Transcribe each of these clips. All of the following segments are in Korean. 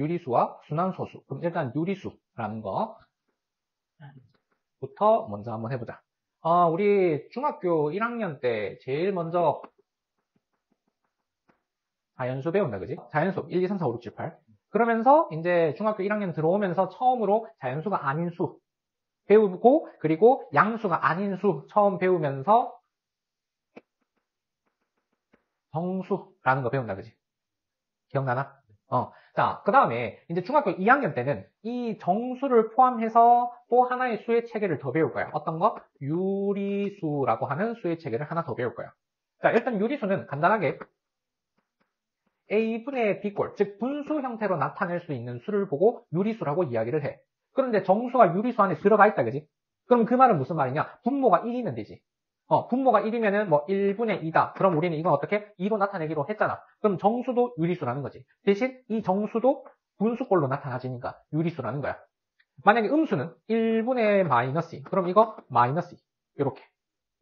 유리수와 순환소수. 그럼 일단 유리수라는 거부터 먼저 한번 해보자. 우리 중학교 1학년 때 제일 먼저 자연수 배운다, 그지? 자연수 1, 2, 3, 4, 5, 6, 7, 8. 그러면서 이제 중학교 1학년 들어오면서 처음으로 자연수가 아닌 수 배우고, 그리고 양수가 아닌 수 처음 배우면서 정수라는 거 배운다, 그지? 기억나나? 자, 그 다음에 이제 중학교 2학년 때는 이 정수를 포함해서 또 하나의 수의 체계를 더 배울 거야. 어떤 거? 유리수라고 하는 수의 체계를 하나 더 배울 거야. 자, 일단 유리수는 간단하게 A분의 B꼴, 즉 분수 형태로 나타낼 수 있는 수를 보고 유리수라고 이야기를 해. 그런데 정수가 유리수 안에 들어가 있다, 그지? 그럼 그 말은 무슨 말이냐? 분모가 1이면 되지. 분모가 1이면은 뭐 1분의 2다. 그럼 우리는 이건 어떻게? 2로 나타내기로 했잖아. 그럼 정수도 유리수라는 거지. 대신 이 정수도 분수꼴로 나타나지니까 유리수라는 거야. 만약에 음수는 1분의 마이너스 2. 그럼 이거 마이너스 2. 이렇게.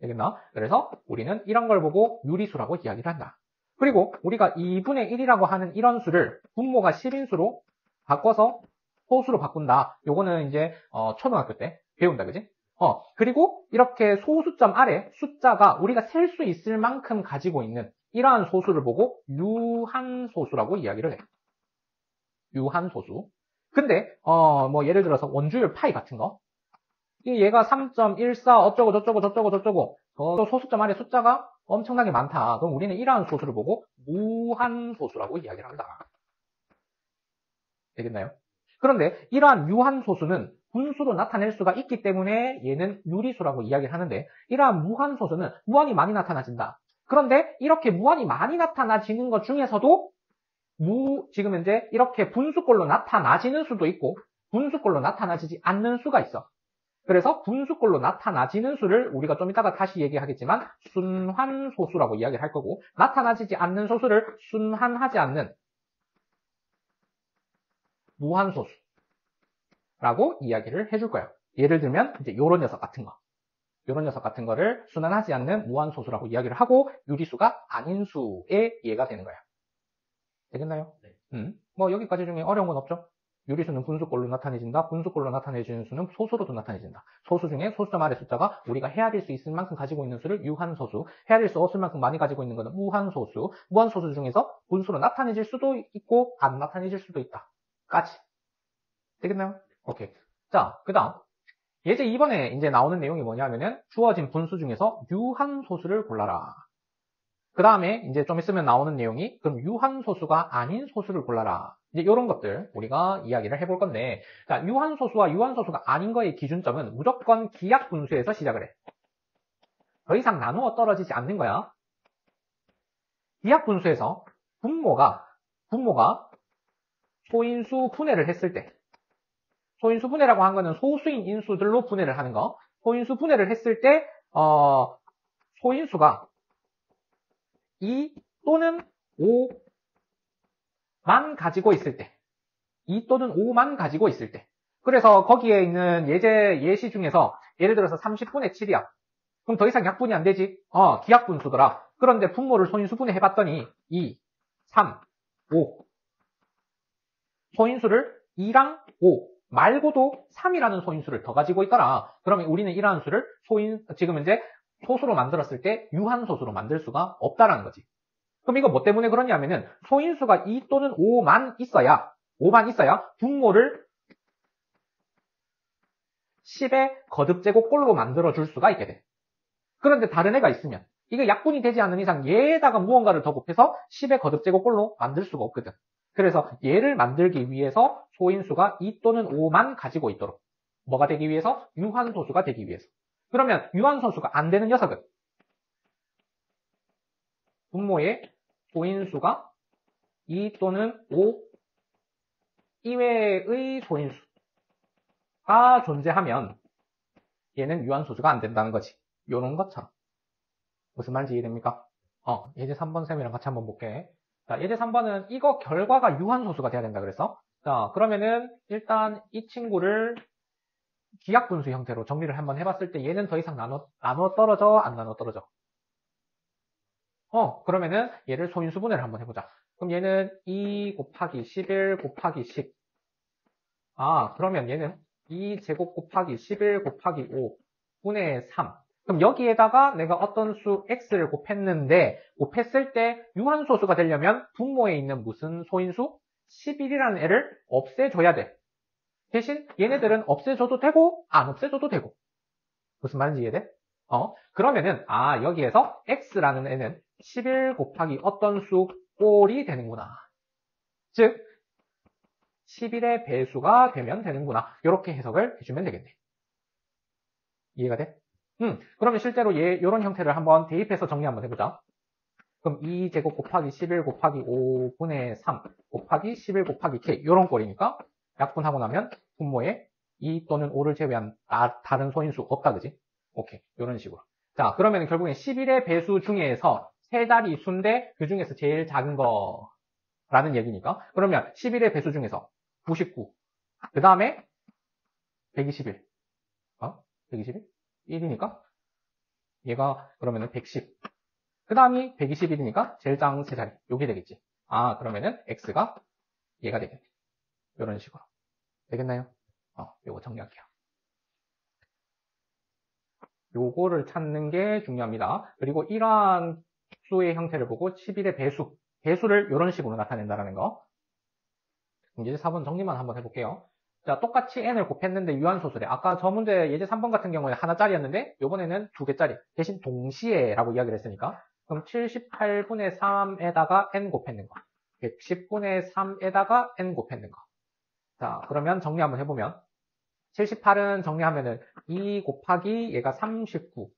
되겠나? 그래서 우리는 이런 걸 보고 유리수라고 이야기를 한다. 그리고 우리가 2분의 1이라고 하는 이런 수를 분모가 10인수로 바꿔서 소수로 바꾼다. 요거는 이제 초등학교 때 배운다, 그지? 그리고 이렇게 소수점 아래 숫자가 우리가 셀 수 있을 만큼 가지고 있는 이러한 소수를 보고 유한소수라고 이야기를 해. 유한소수. 근데 뭐 예를 들어서 원주율 파이 같은 거. 얘가 3.14 어쩌고 저쩌고 저쩌고 저쩌고 또 소수점 아래 숫자가 엄청나게 많다. 그럼 우리는 이러한 소수를 보고 무한소수라고 이야기를 한다. 되겠나요? 그런데 이러한 유한소수는 분수로 나타낼 수가 있기 때문에 얘는 유리수라고 이야기를 하는데 이러한 무한소수는 무한히 많이 나타나진다. 그런데 이렇게 무한히 많이 나타나지는 것 중에서도 지금 현재 이렇게 분수꼴로 나타나지는 수도 있고 분수꼴로 나타나지지 않는 수가 있어. 그래서 분수꼴로 나타나지는 수를 우리가 좀 이따가 다시 얘기하겠지만 순환소수라고 이야기를 할 거고 나타나지지 않는 소수를 순환하지 않는 무한소수라고 이야기를 해줄 거예요. 예를 들면 이제 요런 녀석 같은 거. 요런 녀석 같은 거를 순환하지 않는 무한소수라고 이야기를 하고 유리수가 아닌 수의 예가 되는 거야. 되겠나요? 네. 뭐 여기까지 중에 어려운 건 없죠? 유리수는 분수꼴로 나타내진다. 분수꼴로 나타내지는 수는 소수로도 나타내진다. 소수 중에 소수점 아래 숫자가 우리가 헤아릴 수 있을 만큼 가지고 있는 수를 유한소수, 헤아릴 수 없을 만큼 많이 가지고 있는 것은 무한소수, 무한소수 중에서 분수로 나타내질 수도 있고 안 나타내질 수도 있다. 까지. 되겠나요? 오케이. 자, 그 다음. 예제 2번에 이제 나오는 내용이 뭐냐면은 주어진 분수 중에서 유한소수를 골라라. 그 다음에 이제 좀 있으면 나오는 내용이 그럼 유한소수가 아닌 소수를 골라라. 이제 이런 것들 우리가 이야기를 해볼 건데, 자, 유한소수와 유한소수가 아닌 거의 기준점은 무조건 기하분수에서 시작을 해. 더 이상 나누어 떨어지지 않는 거야. 기하분수에서 분모가 소인수 분해를 했을 때, 소인수 분해라고 한 거는 소수인 인수들로 분해를 하는 거. 소인수 분해를 했을 때 소인수가 2 또는 5만 가지고 있을 때, 2 또는 5만 가지고 있을 때. 그래서 거기에 있는 예시 중에서 예를 들어서 30분의 7이야. 그럼 더 이상 약분이 안 되지? 기하분수더라. 그런데 분모를 소인수분해 해봤더니 2, 3, 5. 소인수를 2랑 5 말고도 3이라는 소인수를 더 가지고 있더라. 그러면 우리는 이러한 수를 지금 이제 소수로 만들었을 때 유한소수로 만들 수가 없다라는 거지. 그럼 이거 뭐 때문에 그러냐면은 소인수가 2 또는 5만 있어야 분모를 10의 거듭제곱꼴로 만들어줄 수가 있게 돼. 그런데 다른 애가 있으면 이게 약분이 되지 않는 이상 얘에다가 무언가를 더 곱해서 10의 거듭제곱꼴로 만들 수가 없거든. 그래서 얘를 만들기 위해서 소인수가 2 또는 5만 가지고 있도록 뭐가 되기 위해서? 유한소수가 되기 위해서. 그러면 유한소수가 안 되는 녀석은 분모의 소인수가 2 또는 5 이외의 소인수가 존재하면 얘는 유한소수가 안 된다는 거지. 요런 것처럼. 무슨 말인지 이해됩니까? 예제 3번 셈이랑 같이 한번 볼게. 자, 예제 3번은 이거 결과가 유한소수가 돼야 된다 그랬어. 자, 그러면은 일단 이 친구를 기하분수 형태로 정리를 한번 해봤을 때 얘는 더 이상 나눠 떨어져? 안 나눠 떨어져? 그러면은 얘를 소인수분해를 한번 해보자. 그럼 얘는 2 곱하기 11 곱하기 10. 그러면 얘는 2제곱 곱하기 11 곱하기 5 분의 3. 그럼 여기에다가 내가 어떤 수 x를 곱했는데 곱했을 때 유한소수가 되려면 분모에 있는 무슨 소인수? 11이라는 애를 없애줘야 돼. 대신 얘네들은 없애줘도 되고 안 없애줘도 되고. 무슨 말인지 이해돼? 그러면은 여기에서 x라는 애는 11 곱하기 어떤 수 꼴이 되는구나. 즉 11의 배수가 되면 되는구나. 이렇게 해석을 해주면 되겠네. 이해가 돼? 그러면 실제로 이런 형태를 한번 대입해서 정리 한번 해보자. 그럼 2제곱 곱하기 11 곱하기 5분의 3 곱하기 11 곱하기 k 이런 꼴이니까 약분하고 나면 분모에 2 또는 5를 제외한 다른 소인수 없다, 그지? 오케이, 이런 식으로. 자, 그러면 결국엔 11의 배수 중에서 세 자리 수인데 그 중에서 제일 작은 거라는 얘기니까 그러면 11의 배수 중에서 99, 그 다음에 121, 121? 1이니까 얘가 그러면은 110, 그 다음이 121이니까 제일 작은 세 자리 요게 되겠지. 그러면은 x가 얘가 되겠네. 이런 식으로 되겠나요? 요거 정리할게요. 요거를 찾는 게 중요합니다. 그리고 이러한 수의 형태를 보고 11의 배수를 이런 식으로 나타낸다는 거. 이제 4번 정리만 한번 해볼게요. 자, 똑같이 n을 곱했는데 유한소수래. 아까 저 문제 예제 3번 같은 경우에 하나짜리였는데 요번에는 2개짜리. 대신 동시에 라고 이야기를 했으니까 그럼 78분의 3에다가 n 곱했는 거, 110분의 3에다가 n 곱했는 거. 자, 그러면 정리 한번 해보면 78은 정리하면은 2 곱하기 얘가 39.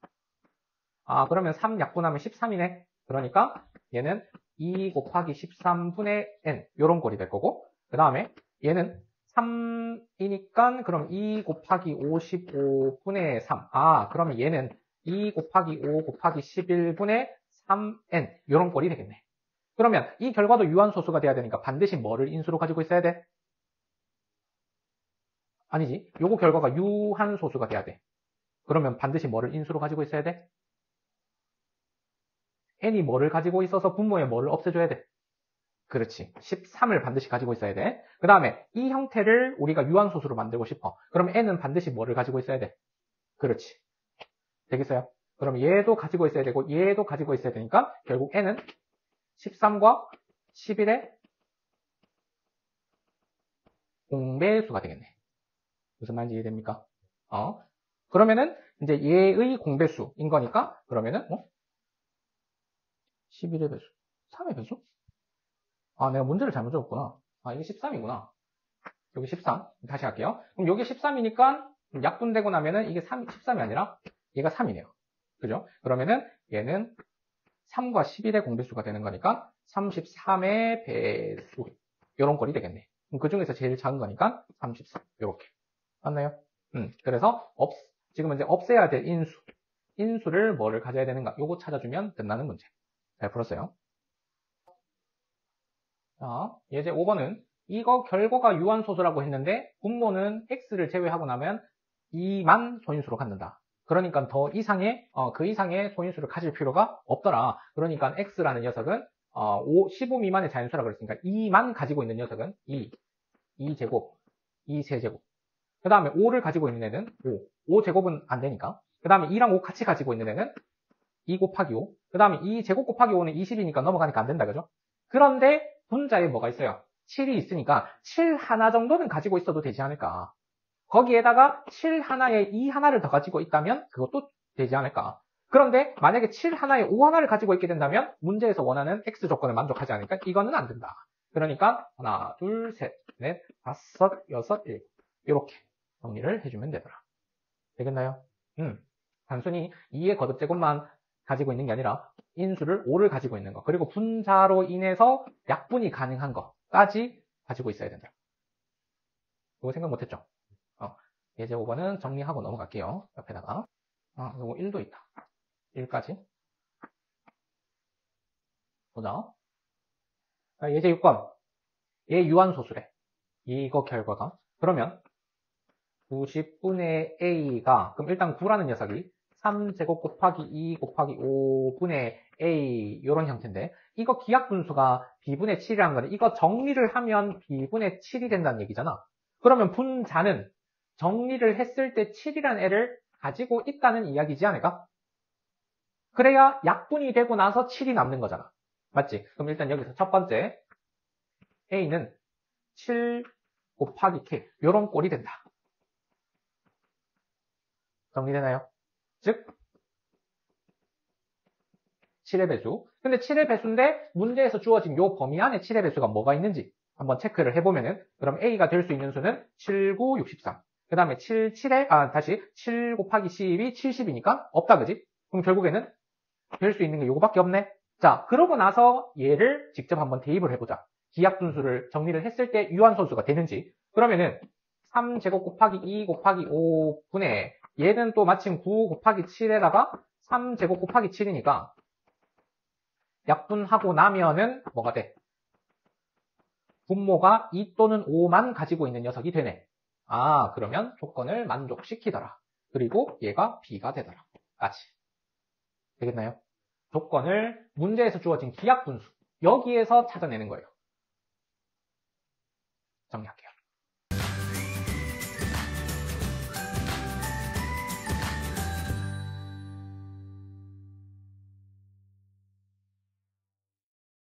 그러면 3 약분하면 13이네. 그러니까 얘는 2 곱하기 13분의 n 요런 꼴이 될 거고, 그 다음에 얘는 3이니까 그럼 2 곱하기 55분의 3. 그러면 얘는 2 곱하기 5 곱하기 11분의 3n 요런 꼴이 되겠네. 그러면 이 결과도 유한소수가 돼야 되니까 반드시 뭐를 인수로 가지고 있어야 돼? 아니지. 요거 결과가 유한소수가 돼야 돼. 그러면 반드시 뭐를 인수로 가지고 있어야 돼? n이 뭐를 가지고 있어서 분모에 뭐를 없애줘야 돼? 그렇지. 13을 반드시 가지고 있어야 돼. 그 다음에 이 형태를 우리가 유한소수로 만들고 싶어. 그럼 n은 반드시 뭐를 가지고 있어야 돼? 그렇지. 되겠어요? 그럼 얘도 가지고 있어야 되고 얘도 가지고 있어야 되니까 결국 n은 13과 11의 공배수가 되겠네. 무슨 말인지 이해됩니까? 그러면은 이제 얘의 공배수인 거니까 그러면은 11의 배수, 3의 배수? 내가 문제를 잘못 적었구나. 이게 13이구나. 여기 13. 다시 할게요. 그럼 여기 13이니까 약분되고 나면은 이게 13이 아니라 얘가 3이네요. 그죠? 그러면은 얘는 3과 11의 공배수가 되는 거니까 33의 배수. 요런 꼴이 되겠네. 그럼 그 중에서 제일 작은 거니까 33. 요렇게. 맞나요? 그래서 지금은 이제 없애야 될 인수를 뭐를 가져야 되는가? 요거 찾아주면 끝나는 문제. 잘 풀었어요. 자, 예제 5번은 이거 결과가 유한소수라고 했는데 분모는 x를 제외하고 나면 2만 소인수로 갖는다. 그러니까 더 이상의 그 이상의 소인수를 가질 필요가 없더라. 그러니까 x라는 녀석은 15 미만의 자연수라 그랬으니까 2만 가지고 있는 녀석은 2제곱, 2세제곱. 그 다음에 5를 가지고 있는 애는 5제곱은 안 되니까. 그 다음에 2랑 5 같이 가지고 있는 애는 2 곱하기 5. 그 다음에 2제곱 곱하기 5는 20이니까 넘어가니까 안 된다, 그죠? 그런데 분자에 뭐가 있어요? 7이 있으니까 7 하나 정도는 가지고 있어도 되지 않을까. 거기에다가 7 하나에 2 하나를 더 가지고 있다면 그것도 되지 않을까. 그런데 만약에 7 하나에 5 하나를 가지고 있게 된다면 문제에서 원하는 x 조건을 만족하지 않으니까 이거는 안 된다. 그러니까 하나, 둘, 셋, 넷, 다섯, 여섯, 일곱 이렇게 정리를 해주면 되더라. 되겠나요? 단순히 2의 거듭제곱만 가지고 있는 게 아니라 인수를 5를 가지고 있는 거, 그리고 분자로 인해서 약분이 가능한 거까지 가지고 있어야 된다. 이거 생각 못했죠? 예제 5번은 정리하고 넘어갈게요. 옆에다가 이거 1도 있다. 1까지 보자. 예제 6번 얘 유한소수래. 이거 결과가 그러면 90분의 a가 그럼 일단 9라는 녀석이 3제곱 곱하기 2 곱하기 5분의 A 이런 형태인데 이거 기하분수가 B분의 7이라는 거는 이거 정리를 하면 B분의 7이 된다는 얘기잖아. 그러면 분자는 정리를 했을 때 7이라는 애를 가지고 있다는 이야기지 않을까? 그래야 약분이 되고 나서 7이 남는 거잖아. 맞지? 그럼 일단 여기서 첫 번째 A는 7 곱하기 K 요런 꼴이 된다. 정리되나요? 즉 7의 배수. 근데 7의 배수인데 문제에서 주어진 요 범위 안에 7의 배수가 뭐가 있는지 한번 체크를 해보면은 그럼 A가 될 수 있는 수는 7, 9, 63. 그 다음에 7, 7에 다시 7 곱하기 10이 70이니까 없다 그지? 그럼 결국에는 될 수 있는 게 요거밖에 없네. 자, 그러고 나서 얘를 직접 한번 대입을 해보자. 기하분수를 정리를 했을 때 유한소수가 되는지. 그러면은 3제곱 곱하기 2 곱하기 5분의 얘는 또 마침 9 곱하기 7에다가 3제곱 곱하기 7이니까 약분하고 나면은 뭐가 돼? 분모가 2 또는 5만 가지고 있는 녀석이 되네. 아, 그러면 조건을 만족시키더라. 그리고 얘가 B가 되더라. 까지. 되겠나요? 조건을 문제에서 주어진 기하분수 여기에서 찾아내는 거예요. 정리할게요.